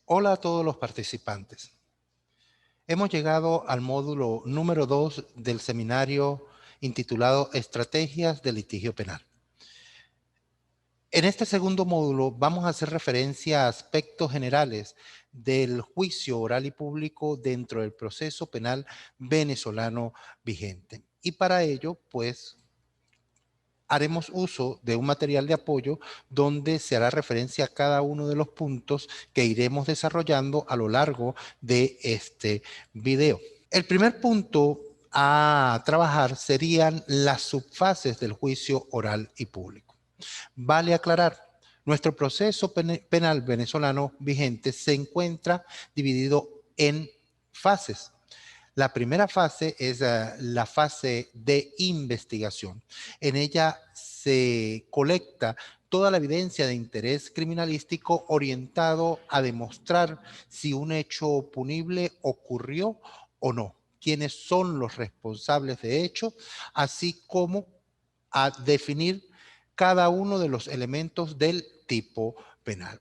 Hola a todos los participantes. Hemos llegado al módulo número 2 del seminario intitulado Estrategias de litigio penal. En este segundo módulo vamos a hacer referencia a aspectos generales del juicio oral y público dentro del proceso penal venezolano vigente. Y para ello, pues, haremos uso de un material de apoyo donde se hará referencia a cada uno de los puntos que iremos desarrollando a lo largo de este video. El primer punto a trabajar serían las subfases del juicio oral y público. Vale aclarar, nuestro proceso penal venezolano vigente se encuentra dividido en fases. La primera fase es la fase de investigación. En ella se colecta toda la evidencia de interés criminalístico orientado a demostrar si un hecho punible ocurrió o no, quiénes son los responsables de hecho, así como a definir cada uno de los elementos del tipo penal.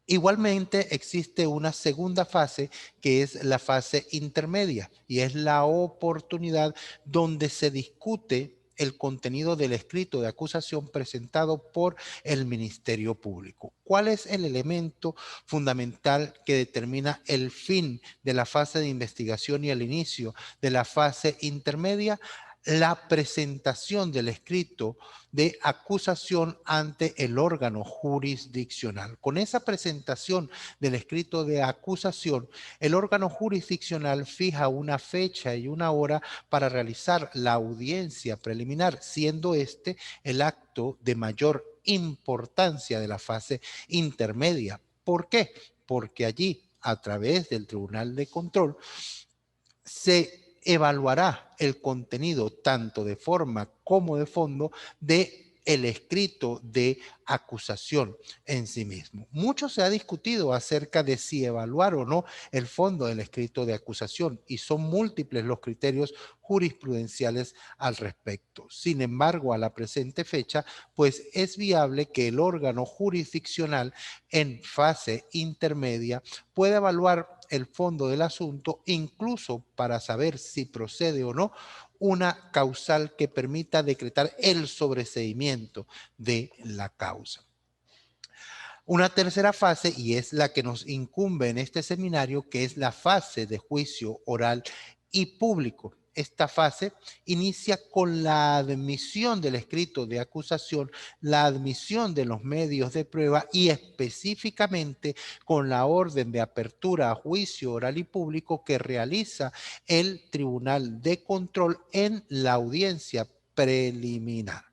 Igualmente existe una segunda fase que es la fase intermedia y es la oportunidad donde se discute el contenido del escrito de acusación presentado por el Ministerio Público. ¿Cuál es el elemento fundamental que determina el fin de la fase de investigación y el inicio de la fase intermedia? La presentación del escrito de acusación ante el órgano jurisdiccional. Con esa presentación del escrito de acusación, el órgano jurisdiccional fija una fecha y una hora para realizar la audiencia preliminar, siendo este el acto de mayor importancia de la fase intermedia. ¿Por qué? Porque allí, a través del Tribunal de Control, se evaluará el contenido tanto de forma como de fondo de el escrito de acusación en sí mismo. Mucho se ha discutido acerca de si evaluar o no el fondo del escrito de acusación y son múltiples los criterios jurisprudenciales al respecto. Sin embargo, a la presente fecha, pues es viable que el órgano jurisdiccional en fase intermedia pueda evaluar el fondo del asunto, incluso para saber si procede o no una causal que permita decretar el sobreseimiento de la causa. Una tercera fase, y es la que nos incumbe en este seminario, que es la fase de juicio oral y público. Esta fase inicia con la admisión del escrito de acusación, la admisión de los medios de prueba y específicamente con la orden de apertura a juicio oral y público que realiza el Tribunal de Control en la audiencia preliminar.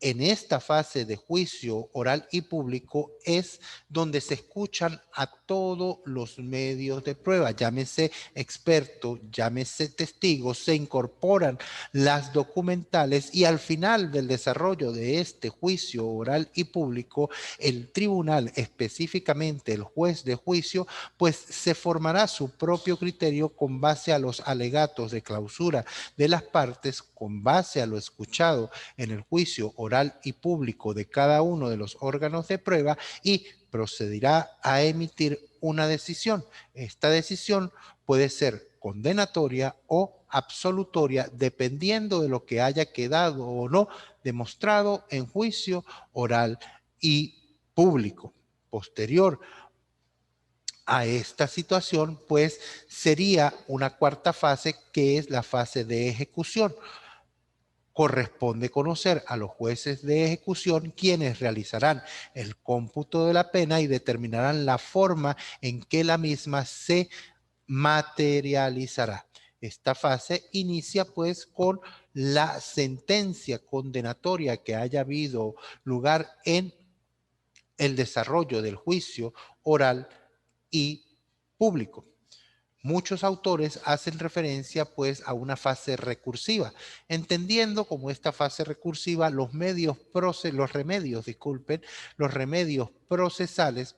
En esta fase de juicio oral y público es donde se escuchan a todos los medios de prueba, llámese expertos, llámese testigos, se incorporan las documentales y al final del desarrollo de este juicio oral y público, el tribunal, específicamente el juez de juicio, pues se formará su propio criterio con base a los alegatos de clausura de las partes, con base a lo escuchado en el juicio oral y público de cada uno de los órganos de prueba y procederá a emitir una decisión. Esta decisión puede ser condenatoria o absolutoria dependiendo de lo que haya quedado o no demostrado en juicio oral y público. Posterior a esta situación, pues sería una cuarta fase que es la fase de ejecución. Corresponde conocer a los jueces de ejecución quienes realizarán el cómputo de la pena y determinarán la forma en que la misma se materializará. Esta fase inicia pues con la sentencia condenatoria que haya habido lugar en el desarrollo del juicio oral y público. Muchos autores hacen referencia pues a una fase recursiva, entendiendo como esta fase recursiva los remedios procesales,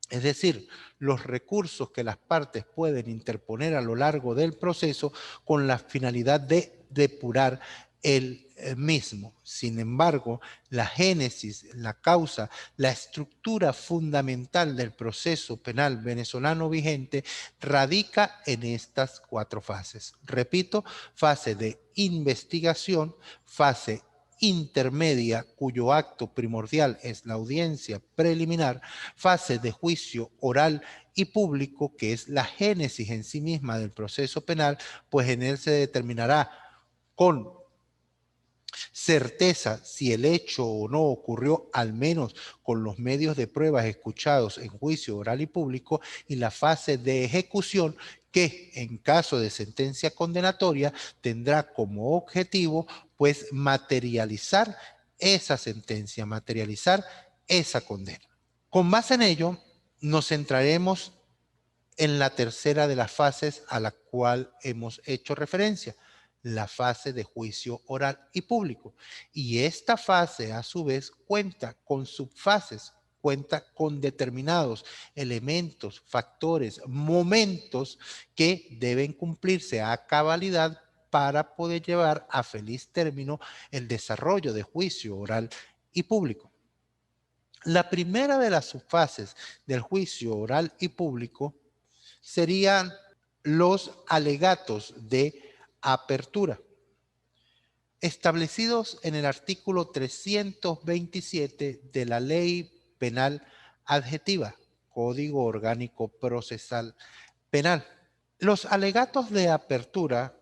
es decir, los recursos que las partes pueden interponer a lo largo del proceso con la finalidad de depurar el mismo. Sin embargo, la génesis, la causa, la estructura fundamental del proceso penal venezolano vigente radica en estas 4 fases. Repito, fase de investigación, fase intermedia, cuyo acto primordial es la audiencia preliminar, fase de juicio oral y público, que es la génesis en sí misma del proceso penal, pues en él se determinará con certeza si el hecho o no ocurrió, al menos con los medios de pruebas escuchados en juicio oral y público, y la fase de ejecución, que en caso de sentencia condenatoria tendrá como objetivo pues materializar esa sentencia, materializar esa condena. Con base en ello, nos centraremos en la tercera de las fases a la cual hemos hecho referencia, la fase de juicio oral y público. Y esta fase, a su vez, cuenta con subfases, cuenta con determinados elementos, factores, momentos que deben cumplirse a cabalidad para poder llevar a feliz término el desarrollo de juicio oral y público. La primera de las subfases del juicio oral y público serían los alegatos de apertura, establecidos en el artículo 327 de la Ley Penal Adjetiva, Código Orgánico Procesal Penal. Los alegatos de apertura,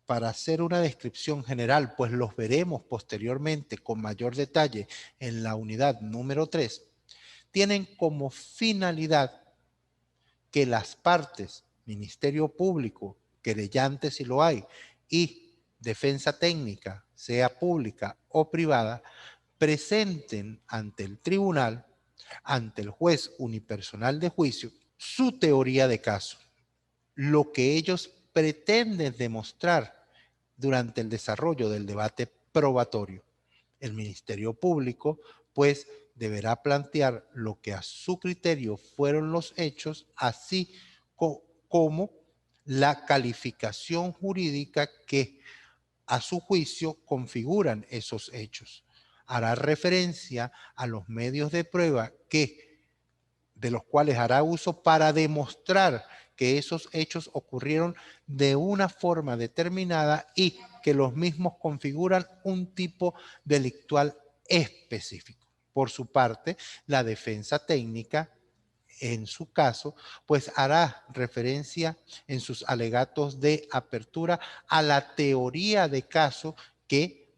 para hacer una descripción general, pues los veremos posteriormente con mayor detalle en la unidad número 3, tienen como finalidad que las partes, Ministerio Público, querellante si lo hay, y defensa técnica, sea pública o privada, presenten ante el tribunal, ante el juez unipersonal de juicio, su teoría de caso, lo que ellos pretenden demostrar durante el desarrollo del debate probatorio. El Ministerio Público, pues, deberá plantear lo que a su criterio fueron los hechos, así como la calificación jurídica que a su juicio configuran esos hechos. Hará referencia a los medios de prueba de los cuales hará uso para demostrar que esos hechos ocurrieron de una forma determinada y que los mismos configuran un tipo delictual específico. Por su parte, la defensa técnica, en su caso, pues hará referencia en sus alegatos de apertura a la teoría de caso que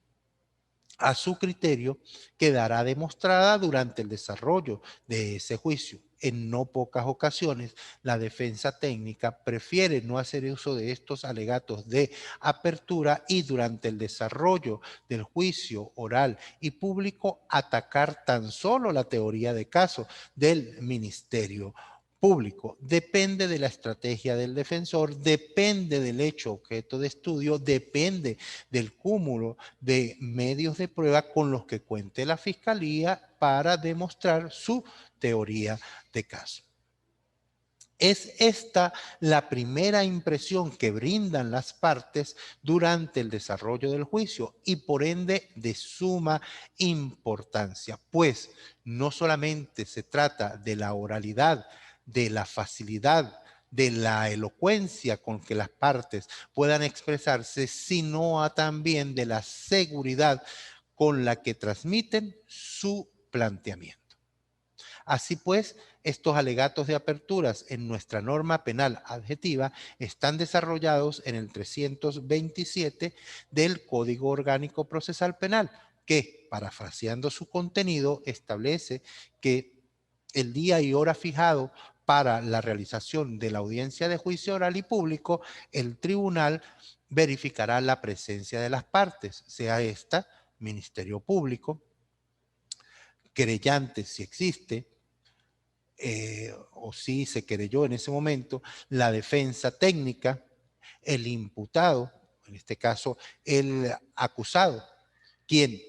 a su criterio quedará demostrada durante el desarrollo de ese juicio. En no pocas ocasiones, la defensa técnica prefiere no hacer uso de estos alegatos de apertura y durante el desarrollo del juicio oral y público atacar tan solo la teoría de caso del Ministerio Público. Depende de la estrategia del defensor, depende del hecho objeto de estudio, depende del cúmulo de medios de prueba con los que cuente la Fiscalía para demostrar su teoría de caso. Es esta la primera impresión que brindan las partes durante el desarrollo del juicio y por ende de suma importancia, pues no solamente se trata de la oralidad, de la facilidad, de la elocuencia con que las partes puedan expresarse, sino también de la seguridad con la que transmiten su planteamiento. Así pues, estos alegatos de aperturas en nuestra norma penal adjetiva están desarrollados en el 327 del Código Orgánico Procesal Penal, que, parafraseando su contenido, establece que el día y hora fijado para la realización de la audiencia de juicio oral y público, el tribunal verificará la presencia de las partes, sea esta Ministerio Público, querellante si existe, o si se querelló en ese momento, la defensa técnica, el imputado, en este caso el acusado, quien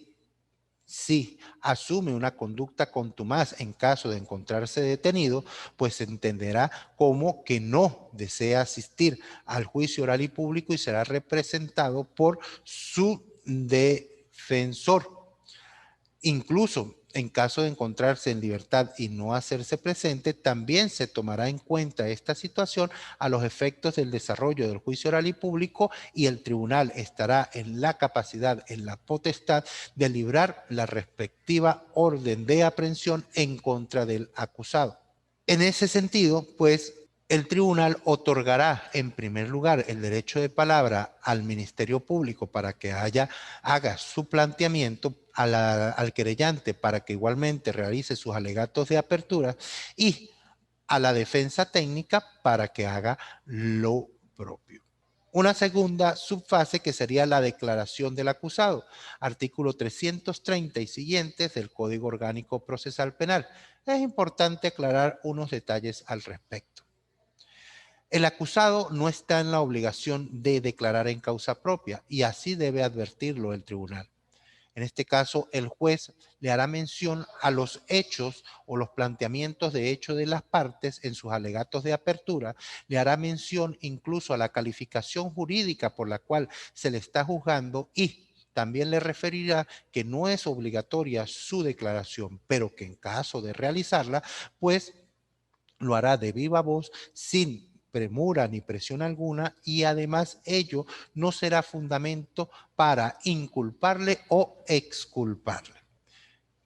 si asume una conducta contumaz en caso de encontrarse detenido, pues se entenderá como que no desea asistir al juicio oral y público y será representado por su defensor. Incluso en caso de encontrarse en libertad y no hacerse presente, también se tomará en cuenta esta situación a los efectos del desarrollo del juicio oral y público, y el tribunal estará en la capacidad, en la potestad de librar la respectiva orden de aprehensión en contra del acusado. En ese sentido, pues, el tribunal otorgará en primer lugar el derecho de palabra al Ministerio Público para que haga su planteamiento, al querellante para que igualmente realice sus alegatos de apertura, y a la defensa técnica para que haga lo propio. Una segunda subfase que sería la declaración del acusado, artículo 330 y siguientes del Código Orgánico Procesal Penal. Es importante aclarar unos detalles al respecto. El acusado no está en la obligación de declarar en causa propia, y así debe advertirlo el tribunal. En este caso, el juez le hará mención a los hechos o los planteamientos de hecho de las partes en sus alegatos de apertura, le hará mención incluso a la calificación jurídica por la cual se le está juzgando, y también le referirá que no es obligatoria su declaración, pero que en caso de realizarla, pues lo hará de viva voz, sin premura ni presión alguna, y además ello no será fundamento para inculparle o exculparle.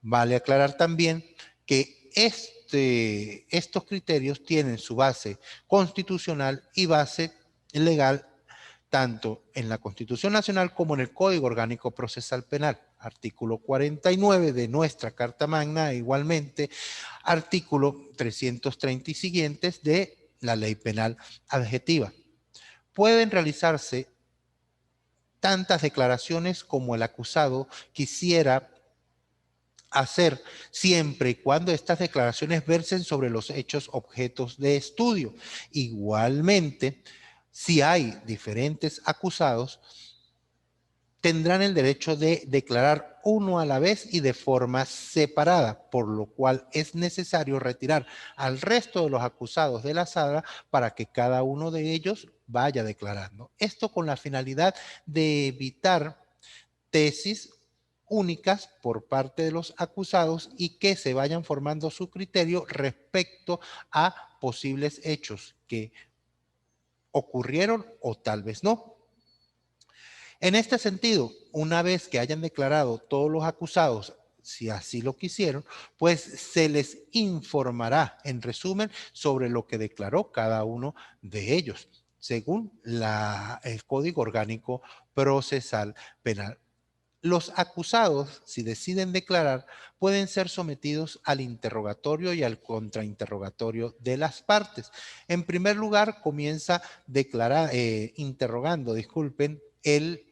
Vale aclarar también que estos criterios tienen su base constitucional y base legal tanto en la Constitución Nacional como en el Código Orgánico Procesal Penal, artículo 49 de nuestra Carta Magna, e igualmente artículo 330 y siguientes de la Ley Penal Adjetiva. Pueden realizarse tantas declaraciones como el acusado quisiera hacer, siempre y cuando estas declaraciones versen sobre los hechos objetos de estudio. Igualmente, si hay diferentes acusados, tendrán el derecho de declarar uno a la vez y de forma separada, por lo cual es necesario retirar al resto de los acusados de la sala para que cada uno de ellos vaya declarando. Esto con la finalidad de evitar tesis únicas por parte de los acusados y que se vayan formando su criterio respecto a posibles hechos que ocurrieron o tal vez no. En este sentido, una vez que hayan declarado todos los acusados, si así lo quisieron, pues se les informará en resumen sobre lo que declaró cada uno de ellos, según el Código Orgánico Procesal Penal. Los acusados, si deciden declarar, pueden ser sometidos al interrogatorio y al contrainterrogatorio de las partes. En primer lugar, comienza interrogando, el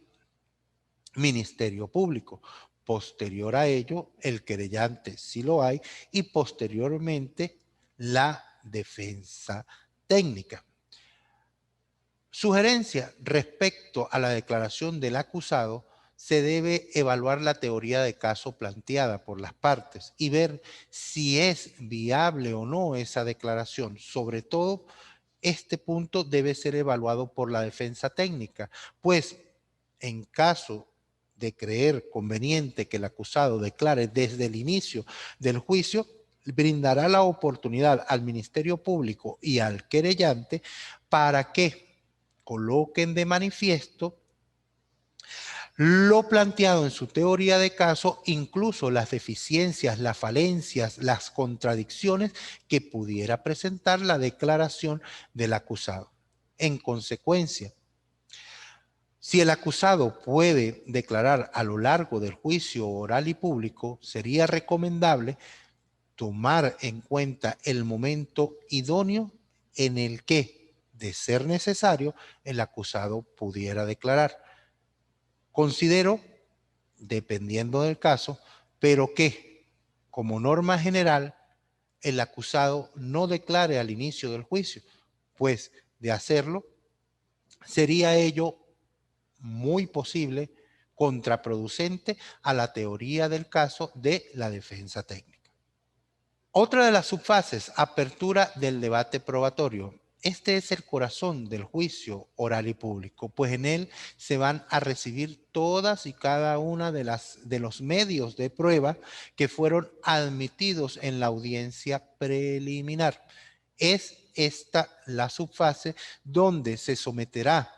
Ministerio Público. Posterior a ello, el querellante, si lo hay, y posteriormente la defensa técnica. Sugerencia respecto a la declaración del acusado: se debe evaluar la teoría de caso planteada por las partes y ver si es viable o no esa declaración. Sobre todo, este punto debe ser evaluado por la defensa técnica, pues en caso de creer conveniente que el acusado declare desde el inicio del juicio, brindará la oportunidad al Ministerio Público y al querellante para que coloquen de manifiesto lo planteado en su teoría de caso, incluso las deficiencias, las falencias, las contradicciones que pudiera presentar la declaración del acusado. En consecuencia, si el acusado puede declarar a lo largo del juicio oral y público, sería recomendable tomar en cuenta el momento idóneo en el que, de ser necesario, el acusado pudiera declarar. Considero, dependiendo del caso, pero que, como norma general, el acusado no declare al inicio del juicio, pues de hacerlo, sería ello muy posible contraproducente a la teoría del caso de la defensa técnica. Otra de las subfases, apertura del debate probatorio. Este es el corazón del juicio oral y público, pues en él se van a recibir todas y cada una de los medios de prueba que fueron admitidos en la audiencia preliminar. Es esta la subfase donde se someterá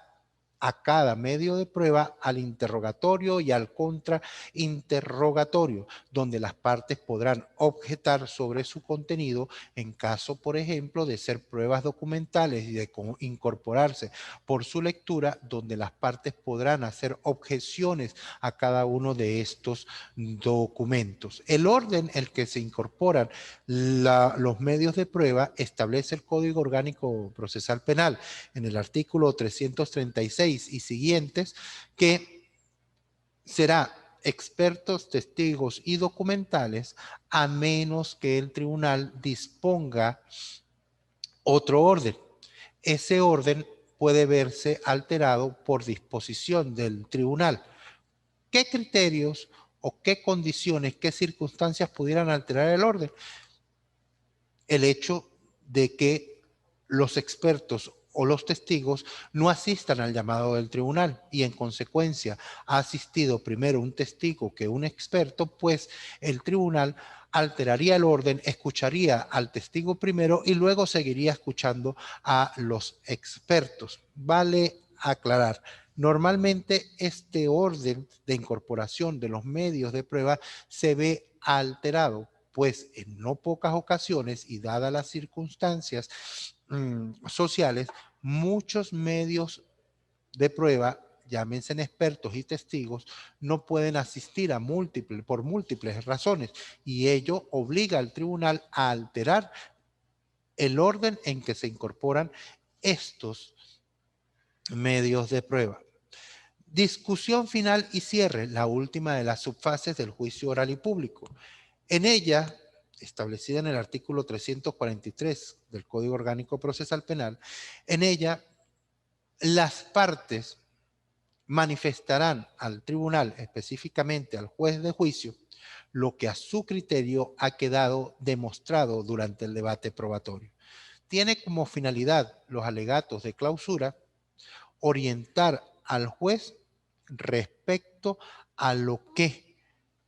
a cada medio de prueba al interrogatorio y al contrainterrogatorio, donde las partes podrán objetar sobre su contenido en caso, por ejemplo, de ser pruebas documentales y de incorporarse por su lectura, donde las partes podrán hacer objeciones a cada uno de estos documentos. El orden en el que se incorporan los medios de prueba establece el Código Orgánico Procesal Penal en el artículo 336 y siguientes, que será expertos, testigos y documentales, a menos que el tribunal disponga otro orden. Ese orden puede verse alterado por disposición del tribunal. ¿Qué criterios o qué condiciones, qué circunstancias pudieran alterar el orden? El hecho de que los expertos o los testigos no asistan al llamado del tribunal y en consecuencia ha asistido primero un testigo que un experto, pues el tribunal alteraría el orden, escucharía al testigo primero y luego seguiría escuchando a los expertos. Vale aclarar, normalmente este orden de incorporación de los medios de prueba se ve alterado, pues en no pocas ocasiones y dadas las circunstancias sociales, muchos medios de prueba, llámense expertos y testigos, no pueden asistir por múltiples razones y ello obliga al tribunal a alterar el orden en que se incorporan estos medios de prueba. Discusión final y cierre, la última de las subfases del juicio oral y público. En ella, establecida en el artículo 343 del Código Orgánico Procesal Penal, en ella las partes manifestarán al tribunal, específicamente al juez de juicio, lo que a su criterio ha quedado demostrado durante el debate probatorio. Tiene como finalidad los alegatos de clausura orientar al juez respecto a lo que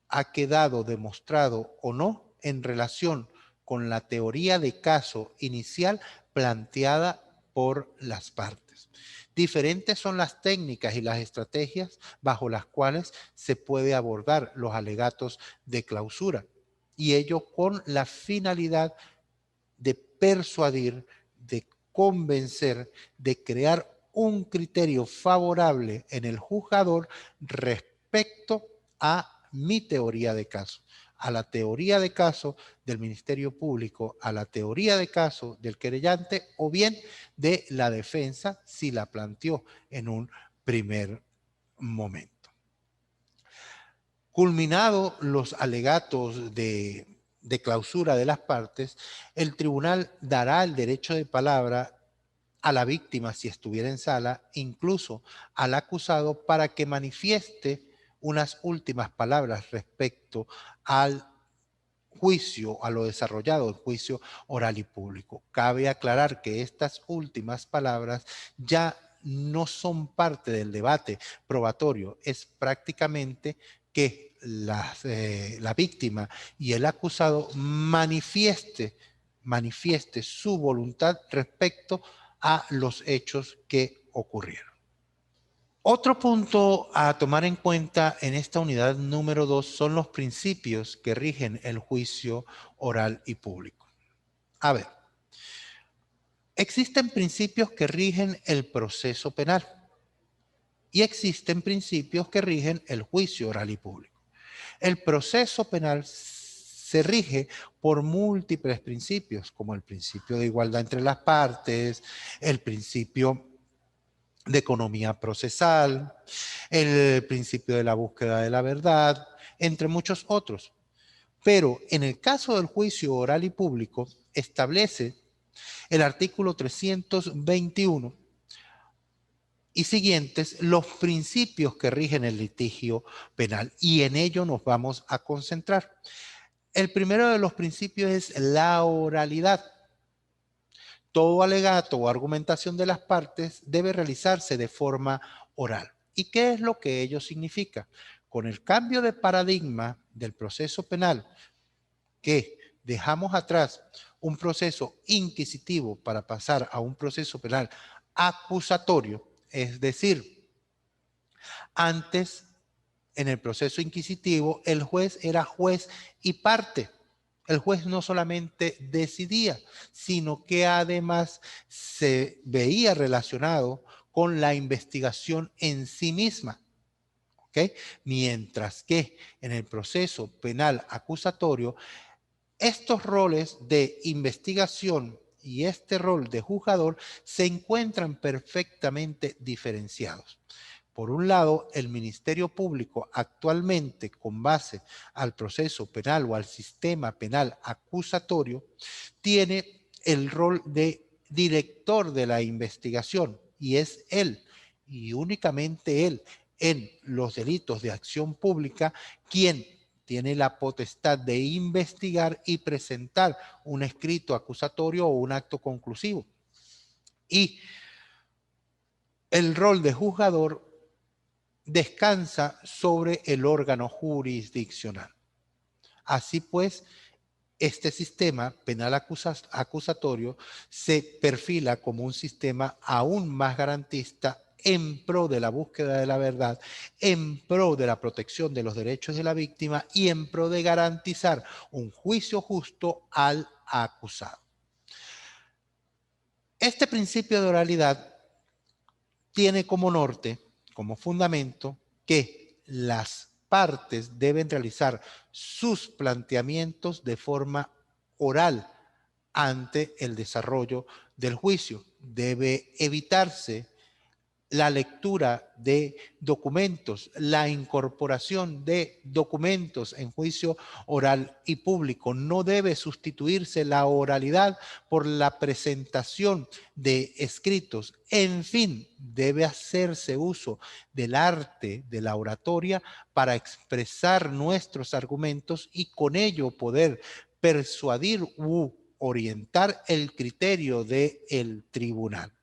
ha quedado demostrado o no en relación con la teoría de caso inicial planteada por las partes. Diferentes son las técnicas y las estrategias bajo las cuales se puede abordar los alegatos de clausura, y ello con la finalidad de persuadir, de convencer, de crear un criterio favorable en el juzgador respecto a mi teoría de caso, a la teoría de caso del Ministerio Público, a la teoría de caso del querellante o bien de la defensa si la planteó en un primer momento. Culminado los alegatos de clausura de las partes, el tribunal dará el derecho de palabra a la víctima si estuviera en sala, incluso al acusado, para que manifieste unas últimas palabras respecto al juicio, a lo desarrollado en juicio oral y público. Cabe aclarar que estas últimas palabras ya no son parte del debate probatorio, es prácticamente que la víctima y el acusado manifieste su voluntad respecto a los hechos que ocurrieron. Otro punto a tomar en cuenta en esta unidad número 2 son los principios que rigen el juicio oral y público. A ver, existen principios que rigen el proceso penal y existen principios que rigen el juicio oral y público. El proceso penal se rige por múltiples principios, como el principio de igualdad entre las partes, el principio de economía procesal, el principio de la búsqueda de la verdad, entre muchos otros. Pero en el caso del juicio oral y público, establece el artículo 321 y siguientes los principios que rigen el litigio penal, y en ello nos vamos a concentrar. El primero de los principios es la oralidad. Todo alegato o argumentación de las partes debe realizarse de forma oral. ¿Y qué es lo que ello significa? Con el cambio de paradigma del proceso penal, que dejamos atrás un proceso inquisitivo para pasar a un proceso penal acusatorio, es decir, antes en el proceso inquisitivo el juez era juez y parte. El juez no solamente decidía, sino que además se veía relacionado con la investigación en sí misma. ¿Okay? Mientras que en el proceso penal acusatorio, estos roles de investigación y este rol de juzgador se encuentran perfectamente diferenciados. Por un lado, el Ministerio Público actualmente, con base al proceso penal o al sistema penal acusatorio, tiene el rol de director de la investigación y es él, y únicamente él, en los delitos de acción pública, quien tiene la potestad de investigar y presentar un escrito acusatorio o un acto conclusivo. Y el rol de juzgador descansa sobre el órgano jurisdiccional. Así pues, este sistema penal acusatorio se perfila como un sistema aún más garantista en pro de la búsqueda de la verdad, en pro de la protección de los derechos de la víctima y en pro de garantizar un juicio justo al acusado. Este principio de oralidad tiene como norte, como fundamento, que las partes deben realizar sus planteamientos de forma oral ante el desarrollo del juicio. Debe evitarse la lectura de documentos, la incorporación de documentos en juicio oral y público. No debe sustituirse la oralidad por la presentación de escritos. En fin, debe hacerse uso del arte de la oratoria para expresar nuestros argumentos y con ello poder persuadir u orientar el criterio del tribunal.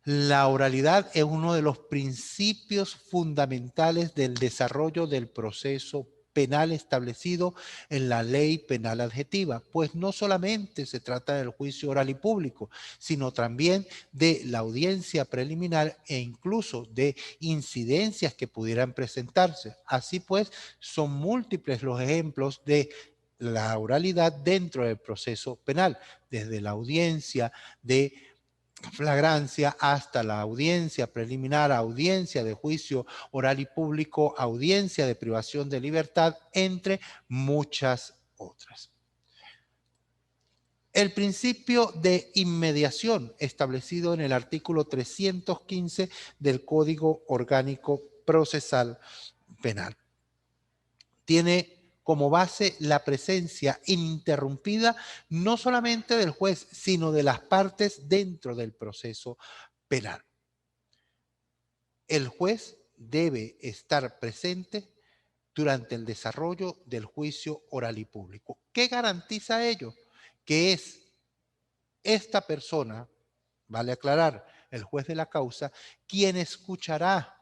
La oralidad es uno de los principios fundamentales del desarrollo del proceso penal establecido en la ley penal adjetiva, pues no solamente se trata del juicio oral y público, sino también de la audiencia preliminar e incluso de incidencias que pudieran presentarse. Así pues, son múltiples los ejemplos de la oralidad dentro del proceso penal, desde la audiencia de flagrancia hasta la audiencia preliminar, audiencia de juicio oral y público, audiencia de privación de libertad, entre muchas otras. El principio de inmediación establecido en el artículo 315 del Código Orgánico Procesal Penal tiene como base la presencia ininterrumpida no solamente del juez, sino de las partes dentro del proceso penal. El juez debe estar presente durante el desarrollo del juicio oral y público. ¿Qué garantiza ello? Que es esta persona, vale aclarar, el juez de la causa, quien escuchará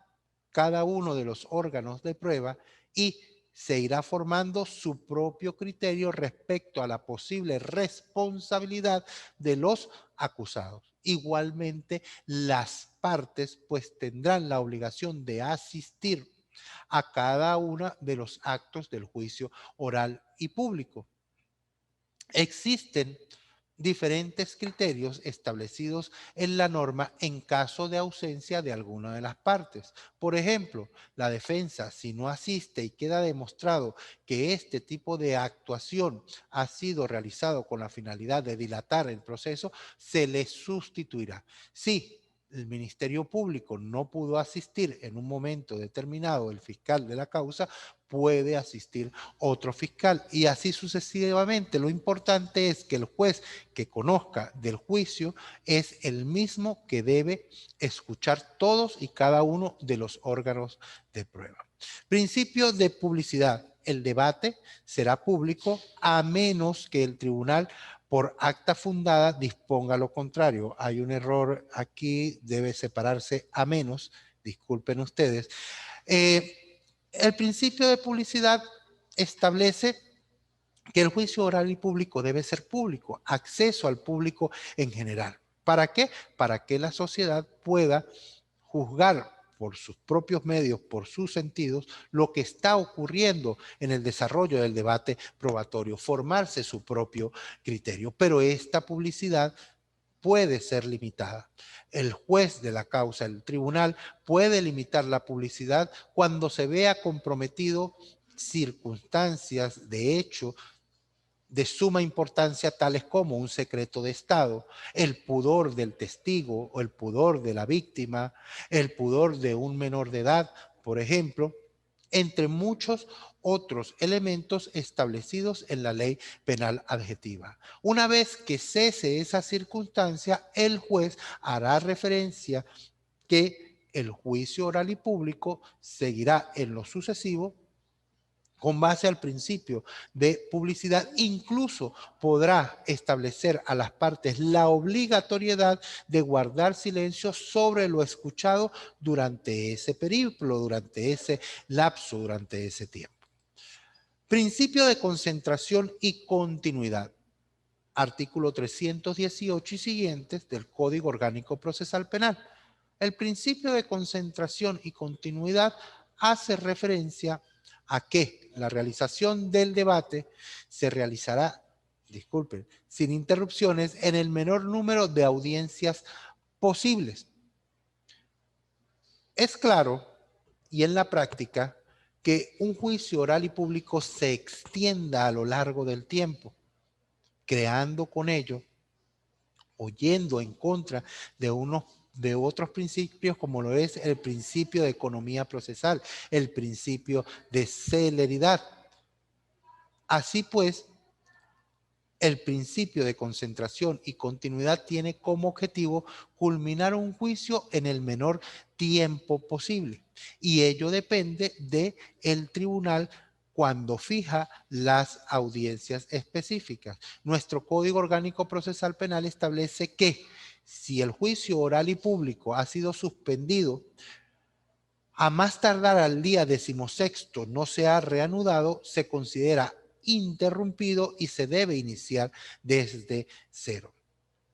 cada uno de los órganos de prueba y se irá formando su propio criterio respecto a la posible responsabilidad de los acusados. Igualmente, las partes pues tendrán la obligación de asistir a cada uno de los actos del juicio oral y público. Existen diferentes criterios establecidos en la norma en caso de ausencia de alguna de las partes. Por ejemplo, la defensa, si no asiste y queda demostrado que este tipo de actuación ha sido realizado con la finalidad de dilatar el proceso, se le sustituirá. Si el Ministerio Público no pudo asistir en un momento determinado, el fiscal de la causa puede asistir otro fiscal y así sucesivamente. Lo importante es que el juez que conozca del juicio es el mismo que debe escuchar todos y cada uno de los órganos de prueba. Principio de publicidad. El debate será público a menos que el tribunal Por acta fundada disponga lo contrario. Hay un error aquí, debe separarse a menos, disculpen ustedes. El principio de publicidad establece que el juicio oral y público debe ser público, acceso al público en general. ¿Para qué? Para que la sociedad pueda juzgar por sus propios medios, por sus sentidos, lo que está ocurriendo en el desarrollo del debate probatorio, formarse su propio criterio. Pero esta publicidad puede ser limitada. El juez de la causa, el tribunal, puede limitar la publicidad cuando se vea comprometido circunstancias de hecho de suma importancia tales como un secreto de Estado, el pudor del testigo o el pudor de la víctima, el pudor de un menor de edad, por ejemplo, entre muchos otros elementos establecidos en la ley penal adjetiva. Una vez que cese esa circunstancia, el juez hará referencia que el juicio oral y público seguirá en lo sucesivo con base al principio de publicidad. Incluso podrá establecer a las partes la obligatoriedad de guardar silencio sobre lo escuchado durante ese periplo, durante ese lapso, durante ese tiempo. Principio de concentración y continuidad. Artículo 318 y siguientes del Código Orgánico Procesal Penal. El principio de concentración y continuidad hace referencia a que la realización del debate se realizará, disculpen, sin interrupciones en el menor número de audiencias posibles. Es claro, y en la práctica, que un juicio oral y público se extienda a lo largo del tiempo, creando con ello, o yendo en contra de otros principios, como lo es el principio de economía procesal, el principio de celeridad. Así pues, el principio de concentración y continuidad tiene como objetivo culminar un juicio en el menor tiempo posible. Y ello depende del tribunal cuando fija las audiencias específicas. Nuestro Código Orgánico Procesal Penal establece que si el juicio oral y público ha sido suspendido, a más tardar al día 16º no se ha reanudado, se considera interrumpido y se debe iniciar desde cero.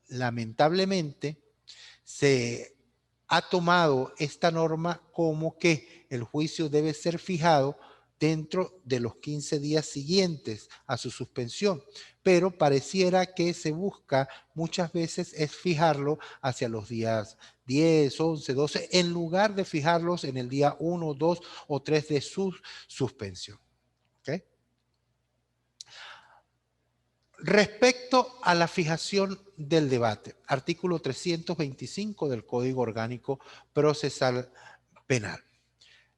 Lamentablemente, se ha tomado esta norma como que el juicio debe ser fijado dentro de los 15 días siguientes a su suspensión, pero pareciera que se busca muchas veces es fijarlo hacia los días 10, 11, 12, en lugar de fijarlos en el día 1, 2 o 3 de su suspensión. ¿Okay? Respecto a la fijación del debate, artículo 325 del Código Orgánico Procesal Penal.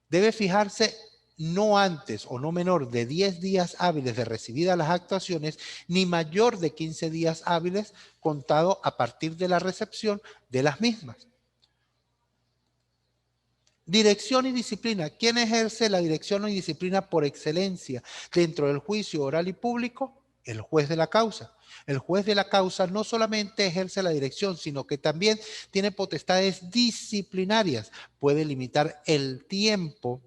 Debe fijarse no antes o no menor de 10 días hábiles de recibidas las actuaciones, ni mayor de 15 días hábiles contado a partir de la recepción de las mismas. Dirección y disciplina. ¿Quién ejerce la dirección y disciplina por excelencia dentro del juicio oral y público? El juez de la causa. El juez de la causa no solamente ejerce la dirección, sino que también tiene potestades disciplinarias. Puede limitar el tiempo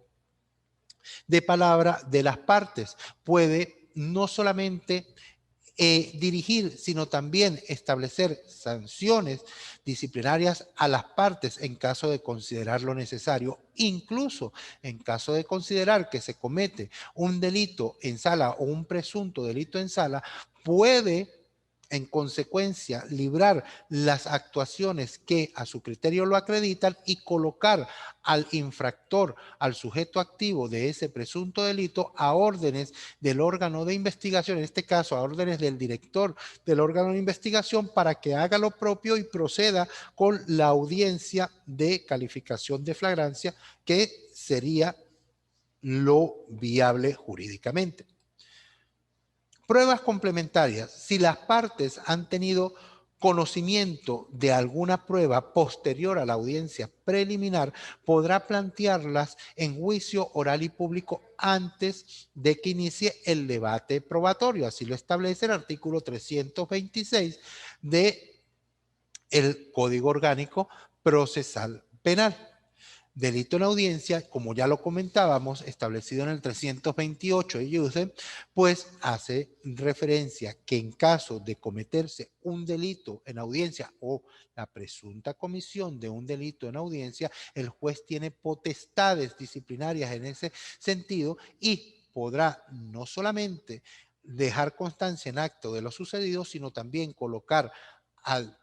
de palabra de las partes. Puede no solamente dirigir, sino también establecer sanciones disciplinarias a las partes en caso de considerarlo necesario, incluso en caso de considerar que se comete un delito en sala o un presunto delito en sala, puede en consecuencia librar las actuaciones que a su criterio lo acreditan y colocar al infractor, al sujeto activo de ese presunto delito a órdenes del órgano de investigación, en este caso a órdenes del director del órgano de investigación para que haga lo propio y proceda con la audiencia de calificación de flagrancia que sería lo viable jurídicamente. Pruebas complementarias. Si las partes han tenido conocimiento de alguna prueba posterior a la audiencia preliminar, podrá plantearlas en juicio oral y público antes de que inicie el debate probatorio. Así lo establece el artículo 326 del Código Orgánico Procesal Penal. Delito en audiencia, como ya lo comentábamos, establecido en el 328 de IUCE, pues hace referencia que en caso de cometerse un delito en audiencia o la presunta comisión de un delito en audiencia, el juez tiene potestades disciplinarias en ese sentido y podrá no solamente dejar constancia en acto de lo sucedido, sino también colocar al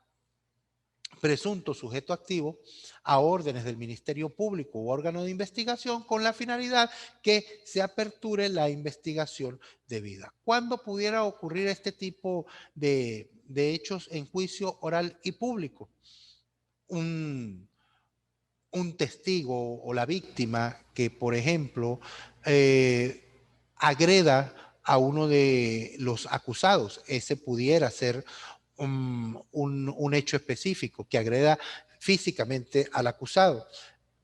presunto sujeto activo a órdenes del Ministerio Público u órgano de investigación con la finalidad que se aperture la investigación debida. ¿Cuándo pudiera ocurrir este tipo de hechos en juicio oral y público? Un testigo o la víctima que, por ejemplo, agreda a uno de los acusados. Ese pudiera ser un hecho específico, que agreda físicamente al acusado.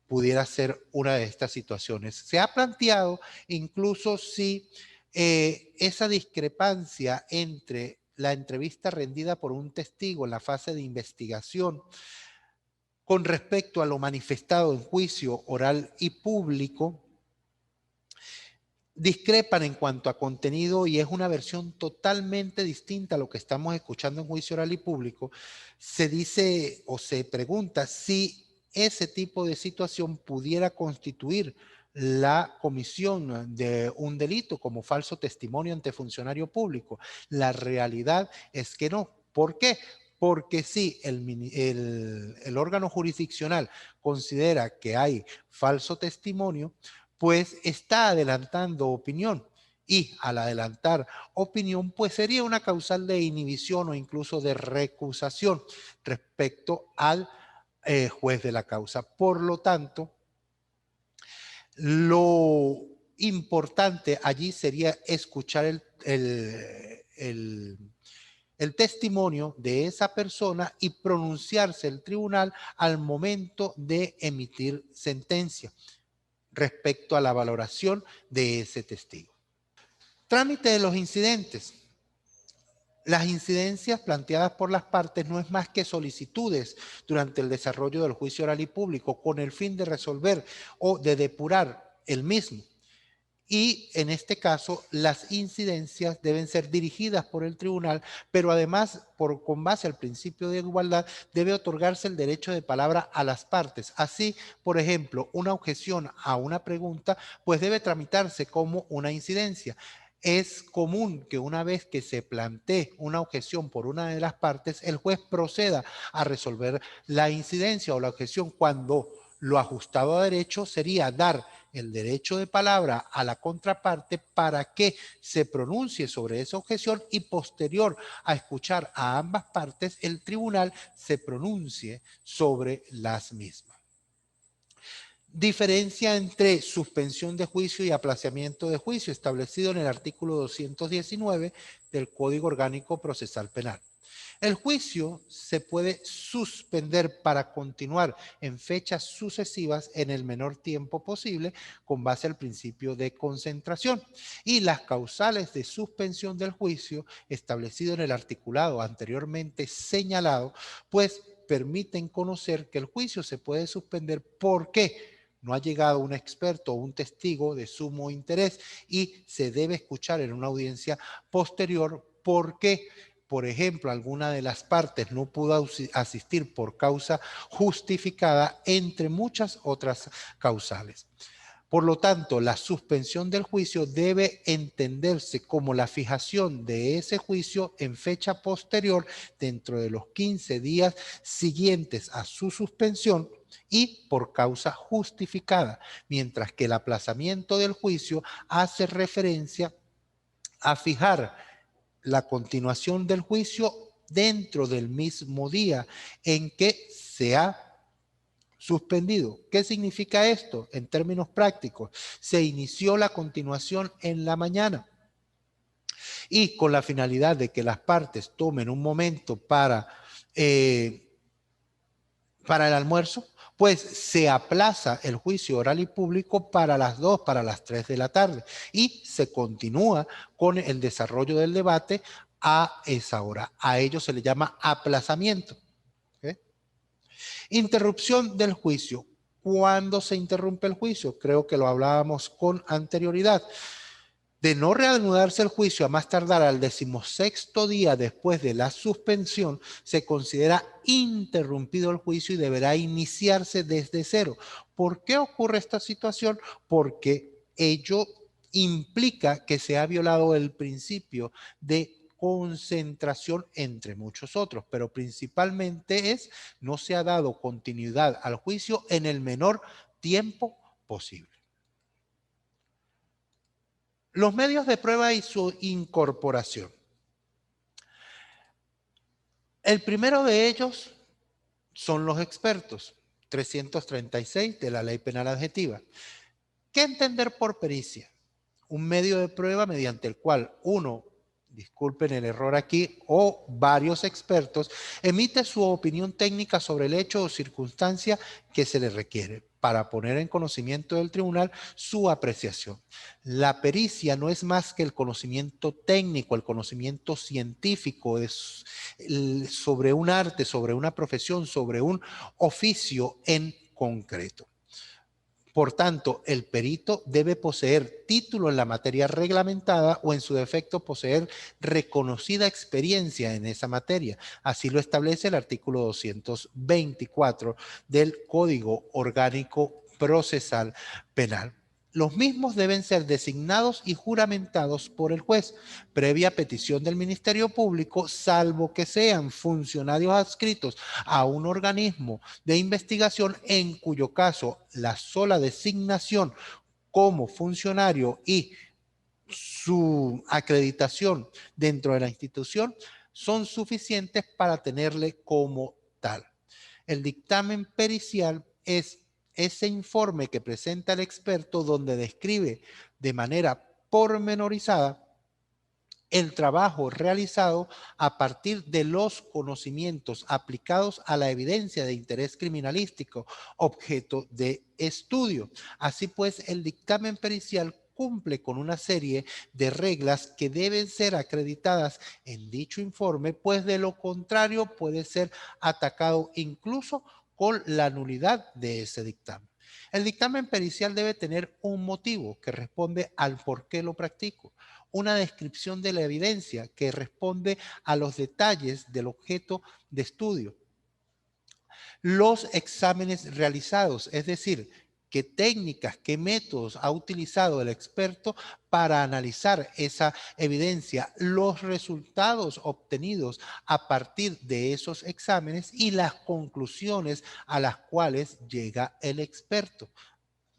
Pudiera ser una de estas situaciones. Se ha planteado incluso si esa discrepancia entre la entrevista rendida por un testigo en la fase de investigación con respecto a lo manifestado en juicio oral y público, discrepan en cuanto a contenido y es una versión totalmente distinta a lo que estamos escuchando en juicio oral y público. Se dice o se pregunta si ese tipo de situación pudiera constituir la comisión de un delito como falso testimonio ante funcionario público. La realidad es que no. ¿Por qué? Porque si el órgano jurisdiccional considera que hay falso testimonio, pues está adelantando opinión. Y al adelantar opinión, pues sería una causal de inhibición o incluso de recusación respecto al juez de la causa. Por lo tanto, lo importante allí sería escuchar el testimonio de esa persona y pronunciarse el tribunal al momento de emitir sentencia respecto a la valoración de ese testigo. Trámite de los incidentes. Las incidencias planteadas por las partes no es más que solicitudes durante el desarrollo del juicio oral y público con el fin de resolver o de depurar el mismo. Y en este caso, las incidencias deben ser dirigidas por el tribunal, pero además, con base al principio de igualdad, debe otorgarse el derecho de palabra a las partes. Así, por ejemplo, una objeción a una pregunta, pues debe tramitarse como una incidencia. Es común que una vez que se plantee una objeción por una de las partes, el juez proceda a resolver la incidencia o la objeción cuando lo ajustado a derecho sería dar el derecho de palabra a la contraparte para que se pronuncie sobre esa objeción y posterior a escuchar a ambas partes, el tribunal se pronuncie sobre las mismas. Diferencia entre suspensión de juicio y aplazamiento de juicio establecido en el artículo 219 del Código Orgánico Procesal Penal. El juicio se puede suspender para continuar en fechas sucesivas en el menor tiempo posible con base al principio de concentración. Y las causales de suspensión del juicio establecido en el articulado anteriormente señalado, pues permiten conocer que el juicio se puede suspender porque no ha llegado un experto o un testigo de sumo interés y se debe escuchar en una audiencia posterior porque, por ejemplo, alguna de las partes no pudo asistir por causa justificada, entre muchas otras causales. Por lo tanto, la suspensión del juicio debe entenderse como la fijación de ese juicio en fecha posterior dentro de los 15 días siguientes a su suspensión y por causa justificada, mientras que el aplazamiento del juicio hace referencia a fijar la continuación del juicio dentro del mismo día en que se ha suspendido. ¿Qué significa esto en términos prácticos? Se inició la continuación en la mañana y con la finalidad de que las partes tomen un momento para para el almuerzo, pues se aplaza el juicio oral y público para las 2, para las 3 de la tarde y se continúa con el desarrollo del debate a esa hora. A ello se le llama aplazamiento. ¿Okay? Interrupción del juicio. ¿Cuándo se interrumpe el juicio? Creo que lo hablábamos con anterioridad. De no reanudarse el juicio a más tardar al 16º día después de la suspensión, se considera interrumpido el juicio y deberá iniciarse desde cero. ¿Por qué ocurre esta situación? Porque ello implica que se ha violado el principio de concentración entre muchos otros, pero principalmente no se ha dado continuidad al juicio en el menor tiempo posible. Los medios de prueba y su incorporación. El primero de ellos son los expertos, 336 de la Ley Penal Adjetiva. ¿Qué entender por pericia? Un medio de prueba mediante el cual uno, disculpen el error aquí, o varios expertos emite su opinión técnica sobre el hecho o circunstancia que se le requiere para poner en conocimiento del tribunal su apreciación. La pericia no es más que el conocimiento técnico, el conocimiento científico sobre un arte, sobre una profesión, sobre un oficio en concreto. Por tanto, el perito debe poseer título en la materia reglamentada o en su defecto poseer reconocida experiencia en esa materia. Así lo establece el artículo 224 del Código Orgánico Procesal Penal. Los mismos deben ser designados y juramentados por el juez, previa petición del Ministerio Público, salvo que sean funcionarios adscritos a un organismo de investigación en cuyo caso la sola designación como funcionario y su acreditación dentro de la institución son suficientes para tenerle como tal. El dictamen pericial es ese informe que presenta el experto donde describe de manera pormenorizada el trabajo realizado a partir de los conocimientos aplicados a la evidencia de interés criminalístico, objeto de estudio. Así pues, el dictamen pericial cumple con una serie de reglas que deben ser acreditadas en dicho informe, pues de lo contrario puede ser atacado incluso con la nulidad de ese dictamen. El dictamen pericial debe tener un motivo que responde al por qué lo practico, una descripción de la evidencia que responde a los detalles del objeto de estudio, los exámenes realizados, es decir, qué técnicas, qué métodos ha utilizado el experto para analizar esa evidencia, los resultados obtenidos a partir de esos exámenes y las conclusiones a las cuales llega el experto.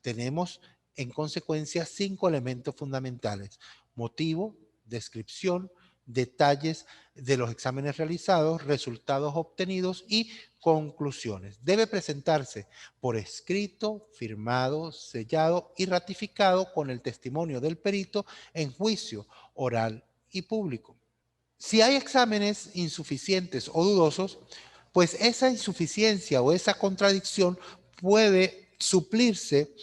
Tenemos en consecuencia 5 elementos fundamentales: motivo, descripción, detalles de los exámenes realizados, resultados obtenidos y conclusiones. Debe presentarse por escrito, firmado, sellado y ratificado con el testimonio del perito en juicio oral y público. Si hay exámenes insuficientes o dudosos, pues esa insuficiencia o esa contradicción puede suplirse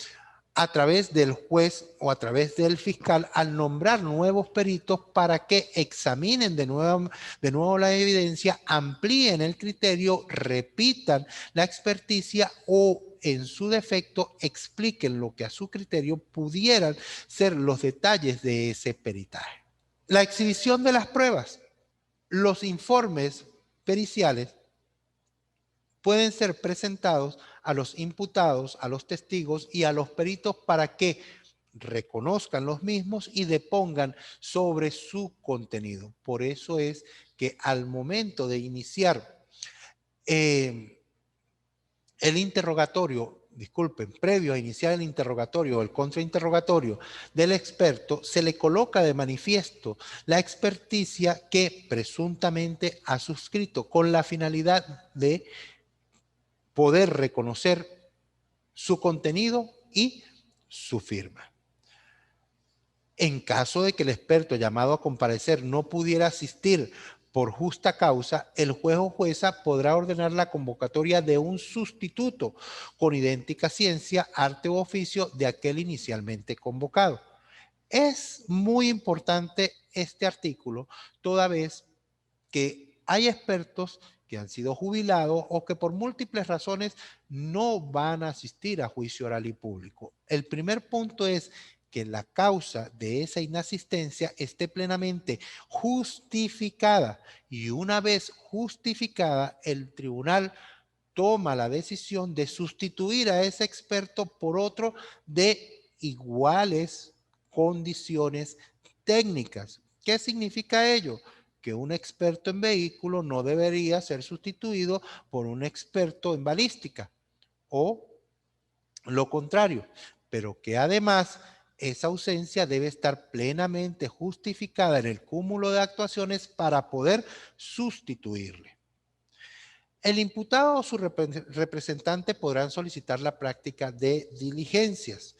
a través del juez o a través del fiscal al nombrar nuevos peritos para que examinen de nuevo la evidencia, amplíen el criterio, repitan la experticia o en su defecto expliquen lo que a su criterio pudieran ser los detalles de ese peritaje. La exhibición de las pruebas. Los informes periciales pueden ser presentados a los imputados, a los testigos y a los peritos para que reconozcan los mismos y depongan sobre su contenido. Por eso es que al momento de iniciar el interrogatorio, disculpen, previo a iniciar el interrogatorio o el contrainterrogatorio del experto, se le coloca de manifiesto la experticia que presuntamente ha suscrito con la finalidad de poder reconocer su contenido y su firma. En caso de que el experto llamado a comparecer no pudiera asistir por justa causa, el juez o jueza podrá ordenar la convocatoria de un sustituto con idéntica ciencia, arte u oficio de aquel inicialmente convocado. Es muy importante este artículo, toda vez que hay expertos que han sido jubilados o que por múltiples razones no van a asistir a juicio oral y público. El primer punto es que la causa de esa inasistencia esté plenamente justificada, y una vez justificada, el tribunal toma la decisión de sustituir a ese experto por otro de iguales condiciones técnicas. ¿Qué significa ello? Que un experto en vehículo no debería ser sustituido por un experto en balística, o lo contrario, pero que además esa ausencia debe estar plenamente justificada en el cúmulo de actuaciones para poder sustituirle. El imputado o su representante podrán solicitar la práctica de diligencias.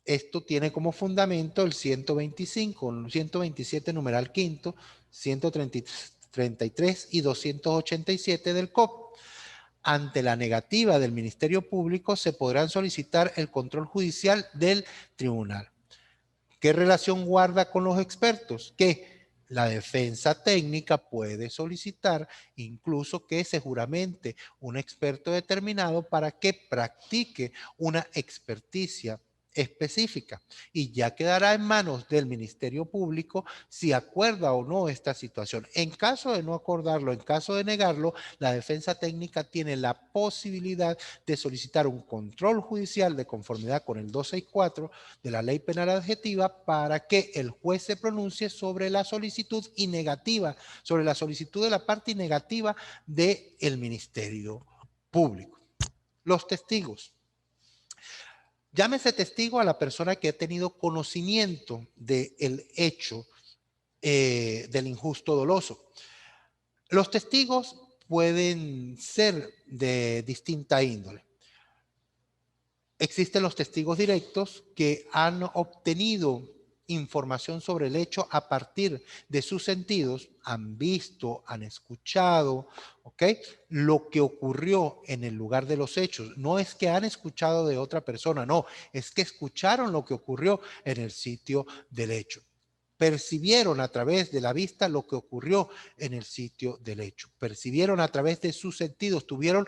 Esto tiene como fundamento el 125, 127 numeral quinto, 133 y 287 del COP. Ante la negativa del Ministerio Público se podrán solicitar el control judicial del tribunal. ¿Qué relación guarda con los expertos? Que la defensa técnica puede solicitar incluso que se juramente un experto determinado para que practique una experticia específica, y ya quedará en manos del Ministerio Público si acuerda o no esta situación. En caso de no acordarlo, en caso de negarlo, la defensa técnica tiene la posibilidad de solicitar un control judicial de conformidad con el 264 de la Ley Penal Adjetiva para que el juez se pronuncie sobre la solicitud y negativa, sobre la solicitud de la parte y negativa del Ministerio Público. Los testigos. Llámese testigo a la persona que ha tenido conocimiento del hecho del injusto doloso. Los testigos pueden ser de distinta índole. Existen los testigos directos que han obtenido información sobre el hecho a partir de sus sentidos, han visto, han escuchado, ¿ok? Lo que ocurrió en el lugar de los hechos. No es que han escuchado de otra persona, no, es que escucharon lo que ocurrió en el sitio del hecho. Percibieron a través de la vista lo que ocurrió en el sitio del hecho. Percibieron a través de sus sentidos, tuvieron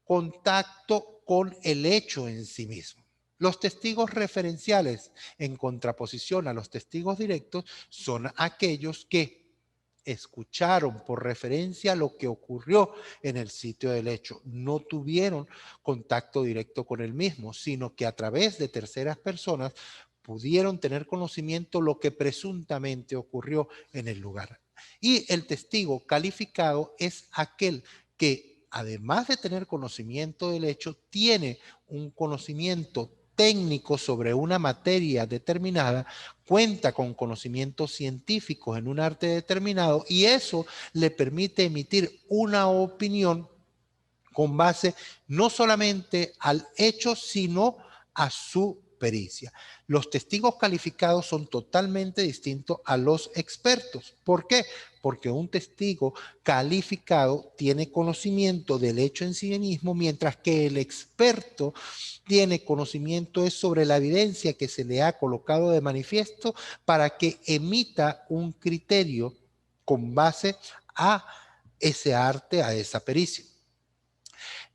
contacto con el hecho en sí mismo. Los testigos referenciales, en contraposición a los testigos directos, son aquellos que escucharon por referencia lo que ocurrió en el sitio del hecho. No tuvieron contacto directo con el mismo, sino que a través de terceras personas pudieron tener conocimiento de lo que presuntamente ocurrió en el lugar. Y el testigo calificado es aquel que, además de tener conocimiento del hecho, tiene un conocimiento técnico sobre una materia determinada, cuenta con conocimientos científicos en un arte determinado, y eso le permite emitir una opinión con base no solamente al hecho, sino a su pericia. Los testigos calificados son totalmente distintos a los expertos. ¿Por qué? Porque un testigo calificado tiene conocimiento del hecho en sí mismo, mientras que el experto tiene conocimiento es sobre la evidencia que se le ha colocado de manifiesto para que emita un criterio con base a ese arte, a esa pericia.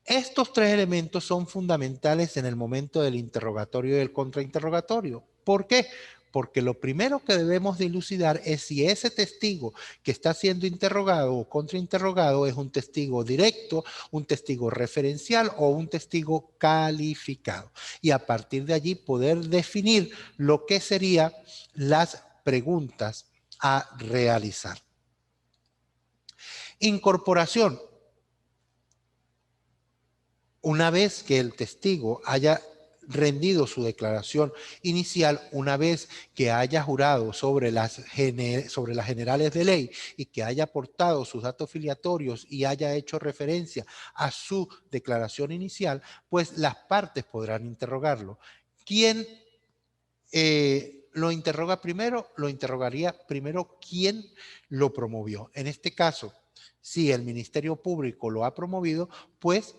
Estos tres elementos son fundamentales en el momento del interrogatorio y del contrainterrogatorio. ¿Por qué? Porque lo primero que debemos dilucidar es si ese testigo que está siendo interrogado o contrainterrogado es un testigo directo, un testigo referencial o un testigo calificado. Y a partir de allí poder definir lo que serían las preguntas a realizar. Incorporación. Una vez que el testigo haya rendido su declaración inicial, una vez que haya jurado sobre las generales de ley y que haya aportado sus datos filiatorios y haya hecho referencia a su declaración inicial, pues las partes podrán interrogarlo. ¿Quién lo interroga primero, lo interrogaría primero quién lo promovió. En este caso, si el Ministerio Público lo ha promovido, pues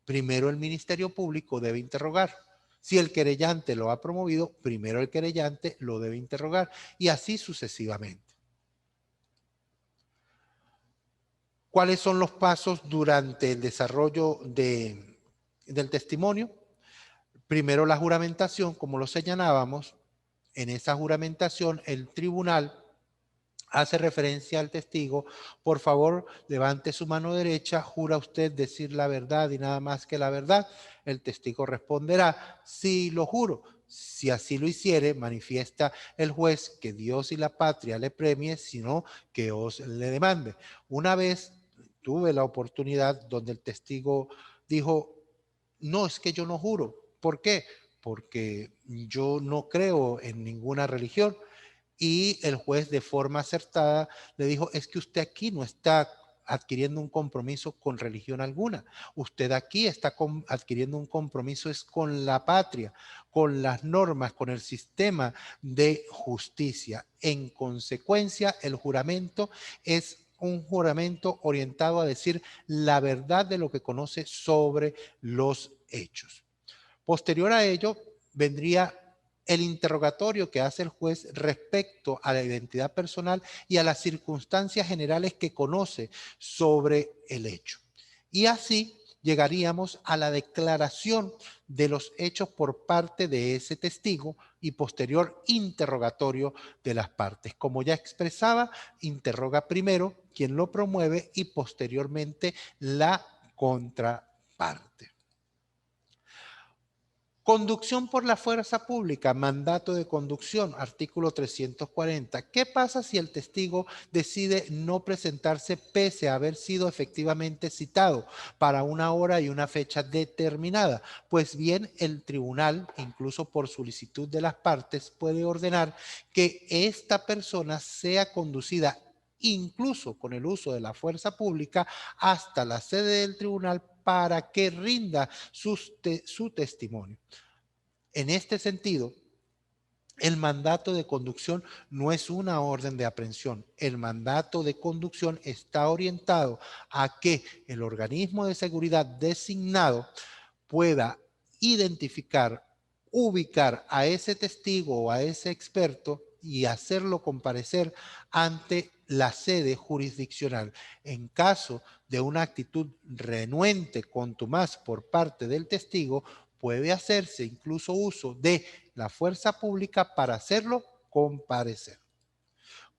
primero el Ministerio Público debe interrogar. Si el querellante lo ha promovido, primero el querellante lo debe interrogar y así sucesivamente. ¿Cuáles son los pasos durante el desarrollo del testimonio? Primero la juramentación, como lo señalábamos. En esa juramentación, el tribunal hace referencia al testigo: por favor, levante su mano derecha, jura usted decir la verdad y nada más que la verdad. El testigo responderá: sí, lo juro. Si así lo hiciere, manifiesta el juez que Dios y la patria le premie, sino que os le demande. Una vez tuve la oportunidad donde el testigo dijo: no, es que yo no juro. ¿Por qué? Porque yo no creo en ninguna religión. Y el juez, de forma acertada, le dijo: es que usted aquí no está adquiriendo un compromiso con religión alguna. Usted aquí está adquiriendo un compromiso es con la patria, con las normas, con el sistema de justicia. En consecuencia, el juramento es un juramento orientado a decir la verdad de lo que conoce sobre los hechos. Posterior a ello, vendría el interrogatorio que hace el juez respecto a la identidad personal y a las circunstancias generales que conoce sobre el hecho. Y así llegaríamos a la declaración de los hechos por parte de ese testigo y posterior interrogatorio de las partes. Como ya expresaba, interroga primero quien lo promueve y posteriormente la contraparte. Conducción por la fuerza pública, mandato de conducción, artículo 340. ¿Qué pasa si el testigo decide no presentarse pese a haber sido efectivamente citado para una hora y una fecha determinada? Pues bien, el tribunal, incluso por solicitud de las partes, puede ordenar que esta persona sea conducida incluso con el uso de la fuerza pública hasta la sede del tribunal para que rinda su testimonio. En este sentido, el mandato de conducción no es una orden de aprehensión. El mandato de conducción está orientado a que el organismo de seguridad designado pueda identificar, ubicar a ese testigo o a ese experto y hacerlo comparecer ante la sede jurisdiccional. En caso de una actitud renuente, contumaz por parte del testigo, puede hacerse incluso uso de la fuerza pública para hacerlo comparecer.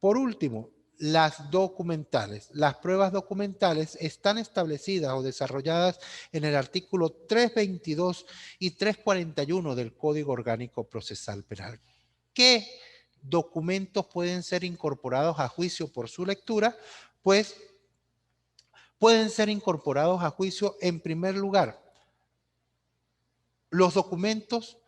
Por último, las documentales. Las pruebas documentales están establecidas o desarrolladas en el artículo 322 y 341 del Código Orgánico Procesal Penal. ¿Qué documentos pueden ser incorporados a juicio por su lectura? Pues pueden ser incorporados a juicio, en primer lugar, los documentos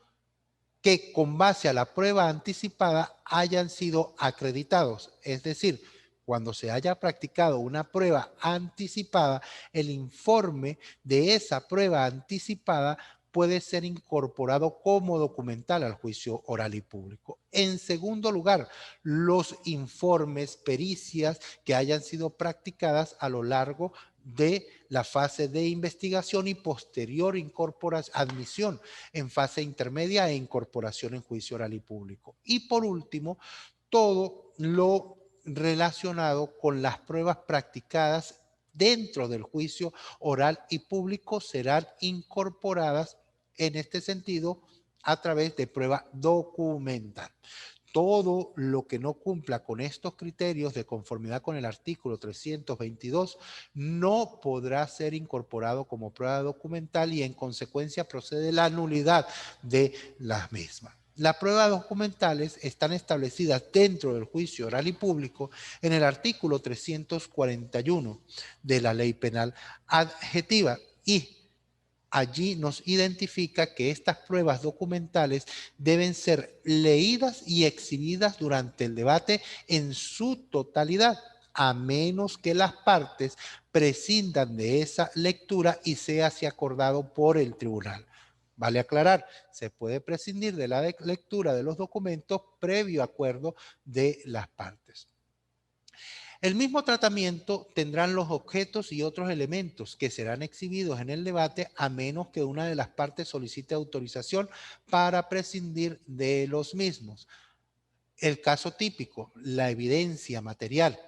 que con base a la prueba anticipada hayan sido acreditados. Es decir, cuando se haya practicado una prueba anticipada, el informe de esa prueba anticipada puede ser incorporado como documental al juicio oral y público. En segundo lugar, los informes, pericias que hayan sido practicadas a lo largo de la fase de investigación y posterior incorporación, admisión en fase intermedia e incorporación en juicio oral y público. Y por último, todo lo relacionado con las pruebas practicadas dentro del juicio oral y público serán incorporadas en este sentido a través de prueba documental. Todo lo que no cumpla con estos criterios de conformidad con el artículo 322 no podrá ser incorporado como prueba documental y en consecuencia procede la nulidad de las mismas. Las pruebas documentales están establecidas dentro del juicio oral y público en el artículo 341 de la Ley Penal Adjetiva y allí nos identifica que estas pruebas documentales deben ser leídas y exhibidas durante el debate en su totalidad, a menos que las partes prescindan de esa lectura y sea así acordado por el tribunal. Vale aclarar, se puede prescindir de la lectura de los documentos previo acuerdo de las partes. El mismo tratamiento tendrán los objetos y otros elementos que serán exhibidos en el debate a menos que una de las partes solicite autorización para prescindir de los mismos. El caso típico, la evidencia material.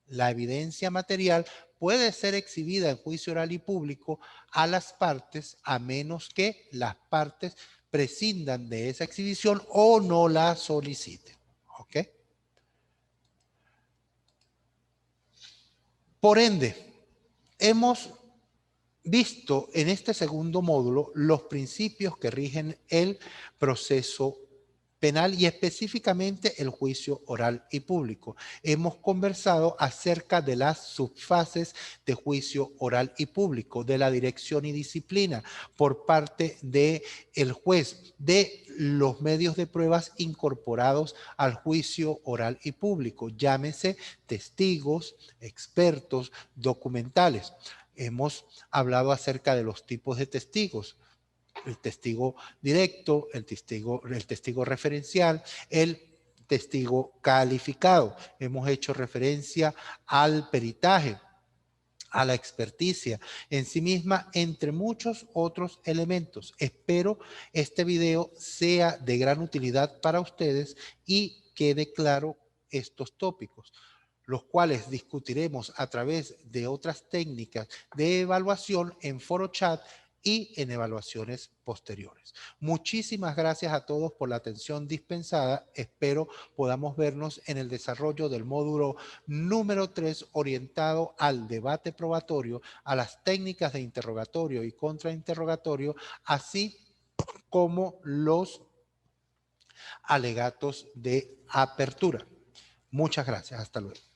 La evidencia material puede ser exhibida en juicio oral y público a las partes a menos que las partes prescindan de esa exhibición o no la soliciten. ¿Ok? Por ende, hemos visto en este segundo módulo los principios que rigen el proceso penal y específicamente el juicio oral y público. Hemos conversado acerca de las subfases de juicio oral y público, de la dirección y disciplina por parte del juez, de los medios de pruebas incorporados al juicio oral y público, llámese testigos, expertos, documentales. Hemos hablado acerca de los tipos de testigos, el testigo directo, el testigo referencial, el testigo calificado. Hemos hecho referencia al peritaje, a la experticia en sí misma, entre muchos otros elementos. Espero este video sea de gran utilidad para ustedes y quede claro estos tópicos, los cuales discutiremos a través de otras técnicas de evaluación en foro chat y en evaluaciones posteriores. Muchísimas gracias a todos por la atención dispensada. Espero podamos vernos en el desarrollo del módulo número 3 orientado al debate probatorio, a las técnicas de interrogatorio y contrainterrogatorio, así como los alegatos de apertura. Muchas gracias. Hasta luego.